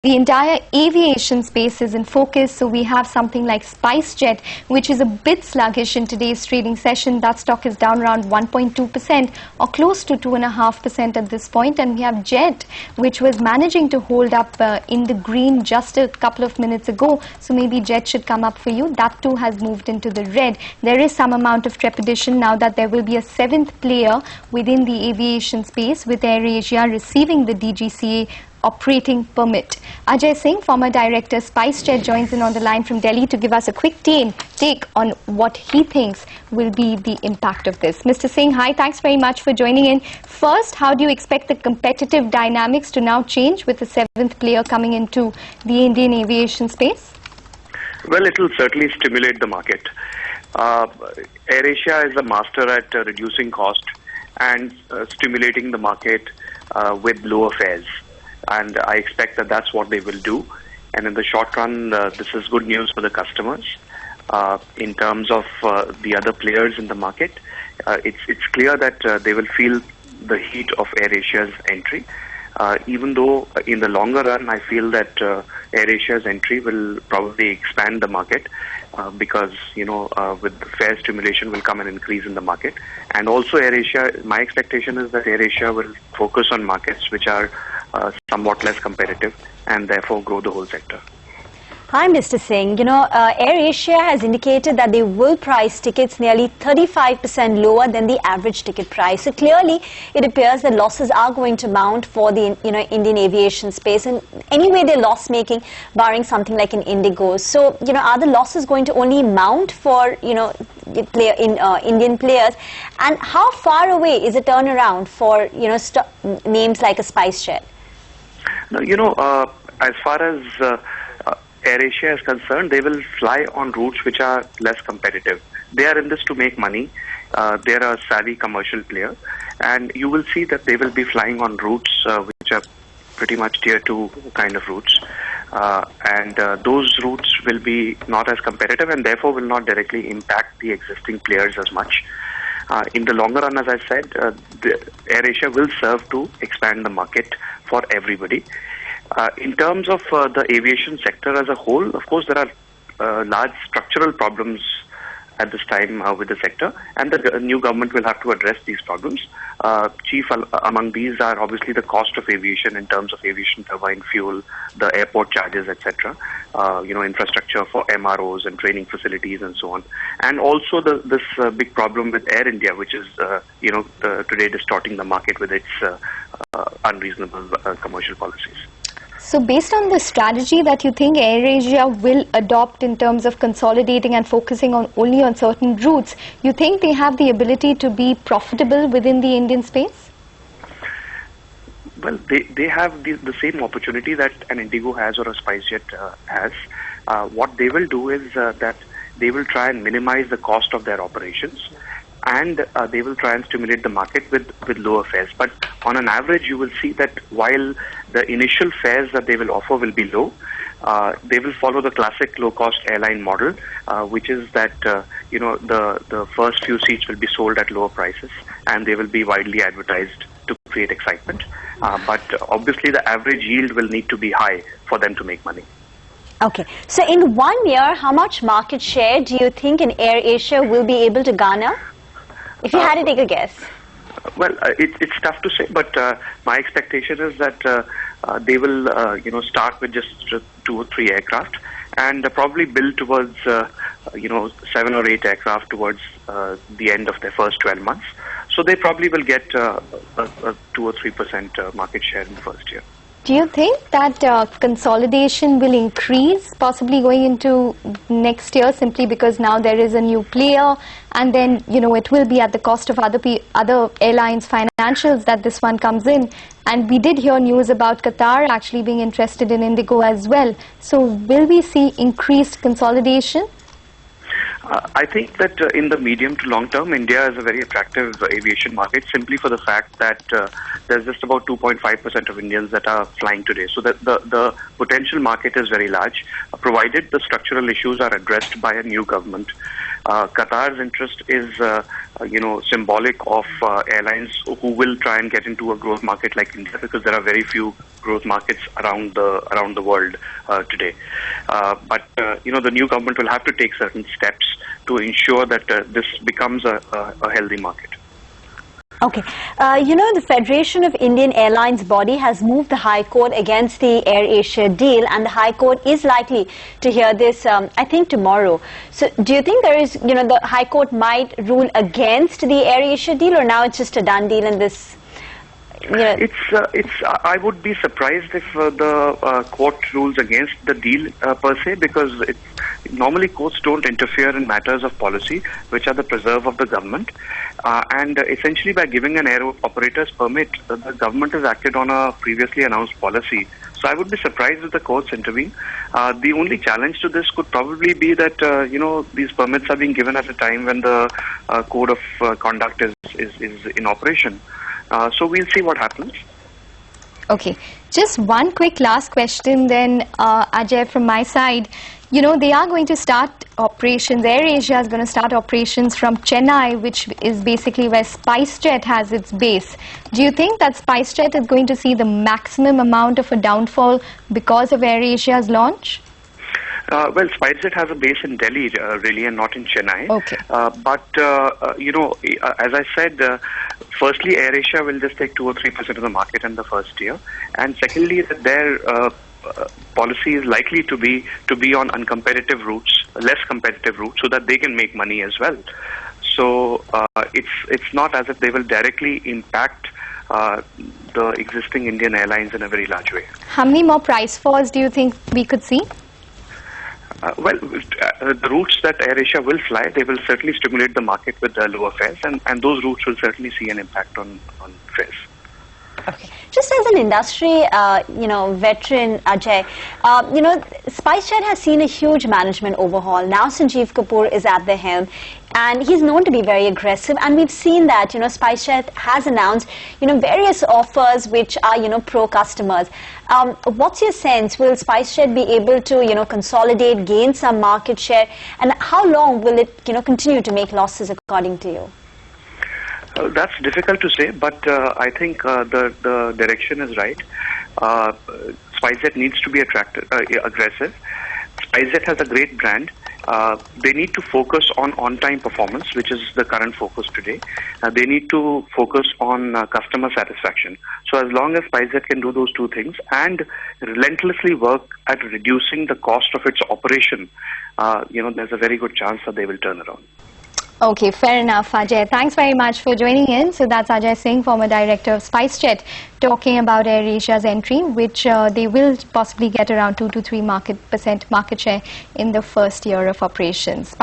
The entire aviation space is in focus, so we have something like SpiceJet, which is a bit sluggish in today's trading session. That stock is down around 1.2% or close to 2.5% at this point. And we have Jet, which was managing to hold up in the green just a couple of minutes ago. So maybe Jet should come up for you. That too has moved into the red. There is some amount of trepidation now that there will be a seventh player within the aviation space, with AirAsia receiving the DGCA operating permit. Ajay Singh, former director SpiceJet, joins in on the line from Delhi to give us a quick take on what he thinks will be the impact of this. Mr. Singh, hi, thanks very much for joining in. First, how do you expect the competitive dynamics to now change with the seventh player coming into the Indian aviation space? Well, it will certainly stimulate the market. AirAsia is a master at reducing cost and stimulating the market with lower fares. And I expect that that's what they will do. And in the short run, this is good news for the customers. In terms of the other players in the market, it's clear that they will feel the heat of AirAsia's entry. Even though in the longer run, I feel that AirAsia's entry will probably expand the market because, with fare stimulation will come an increase in the market. And also AirAsia, my expectation is that AirAsia will focus on markets which are somewhat less competitive and therefore grow the whole sector. Hi, Mr. Singh. AirAsia has indicated that they will price tickets nearly 35% lower than the average ticket price. So clearly, it appears that losses are going to mount for the Indian aviation space. And anyway, they're loss-making, barring something like an Indigo. So, are the losses going to only mount for Indian players? And how far away is a turnaround for names like a SpiceJet? No, as far as AirAsia is concerned, they will fly on routes which are less competitive. They are in this to make money. They are a savvy commercial player, and you will see that they will be flying on routes which are pretty much tier 2 kind of routes. And those routes will be not as competitive and therefore will not directly impact the existing players as much. In the longer run, as I said, AirAsia will serve to expand the market for everybody. In terms of the aviation sector as a whole, of course, there are large structural problems at this time with the sector, and the new government will have to address these problems. Chief among these are obviously the cost of aviation in terms of aviation turbine fuel, the airport charges, etc. Infrastructure for MROs and training facilities and so on, and also this big problem with Air India, which is today distorting the market with its unreasonable commercial policies. So based on the strategy that you think AirAsia will adopt in terms of consolidating and focusing only on certain routes, you think they have the ability to be profitable within the Indian space? Well, they have the same opportunity that an Indigo has or a SpiceJet has. What they will do is that they will try and minimize the cost of their operations, and they will try and stimulate the market with lower fares. But on an average, you will see that while the initial fares that they will offer will be low, they will follow the classic low-cost airline model, which is that the first few seats will be sold at lower prices, and they will be widely advertised to create excitement. But obviously, the average yield will need to be high for them to make money. Okay, so in 1 year, how much market share do you think in AirAsia will be able to garner? If you had to take a guess. Well, it's tough to say, but my expectation is that they will, start with just 2 or 3 aircraft, and probably build towards, 7 or 8 aircraft towards the end of their first 12 months. So they probably will get a 2 or 3% market share in the first year. Do you think that consolidation will increase possibly going into next year simply because now there is a new player, and then it will be at the cost of other airlines' financials that this one comes in? And we did hear news about Qatar actually being interested in Indigo as well. So will we see increased consolidation? I think that in the medium to long term, India is a very attractive aviation market simply for the fact that there's just about 2.5% of Indians that are flying today. So that the potential market is very large, provided the structural issues are addressed by a new government. Qatar's interest is, symbolic of airlines who will try and get into a growth market like India, because there are very few growth markets around the world today. But the new government will have to take certain steps to ensure that this becomes a healthy market. Okay. The Federation of Indian Airlines body has moved the High Court against the AirAsia deal, and the High Court is likely to hear this, I think, tomorrow. So do you think there is, the High Court might rule against the AirAsia deal, or now it's just a done deal and this... I would be surprised if the court rules against the deal per se, because normally courts don't interfere in matters of policy, which are the preserve of the government. And essentially, by giving an air operator's permit, the government has acted on a previously announced policy. So I would be surprised if the courts intervene. The only challenge to this could probably be that these permits are being given at a time when the code of conduct is in operation. So we'll see what happens. Okay, just one quick last question then, Ajay, from my side. They are going to start operations. AirAsia is going to start operations from Chennai, which is basically where SpiceJet has its base. Do you think that SpiceJet is going to see the maximum amount of a downfall because of AirAsia's launch? Well, SpiceJet has a base in Delhi, really, and not in Chennai. Okay. But as I said, firstly, AirAsia will just take 2 or 3% of the market in the first year, and secondly, that their policy is likely to be on uncompetitive routes, less competitive routes, so that they can make money as well. So it's not as if they will directly impact the existing Indian airlines in a very large way. How many more price falls do you think we could see? The routes that AirAsia will fly, they will certainly stimulate the market with lower fares, and those routes will certainly see an impact on fares. Okay. Just as an industry, veteran, Ajay, SpiceJet has seen a huge management overhaul. Now Sanjeev Kapoor is at the helm, and he's known to be very aggressive. And we've seen that, SpiceJet has announced, various offers which are, pro-customers. What's your sense? Will SpiceJet be able to, consolidate, gain some market share? And how long will it, continue to make losses, according to you? That's difficult to say, but I think the direction is right. SpiceJet needs to be aggressive. SpiceJet has a great brand. They need to focus on on-time performance, which is the current focus today. They need to focus on customer satisfaction. So as long as SpiceJet can do those two things and relentlessly work at reducing the cost of its operation, there's a very good chance that they will turn around. Okay, fair enough, Ajay. Thanks very much for joining in. So that's Ajay Singh, former director of SpiceJet, talking about AirAsia's entry, which they will possibly get around 2 to 3% market share in the first year of operations.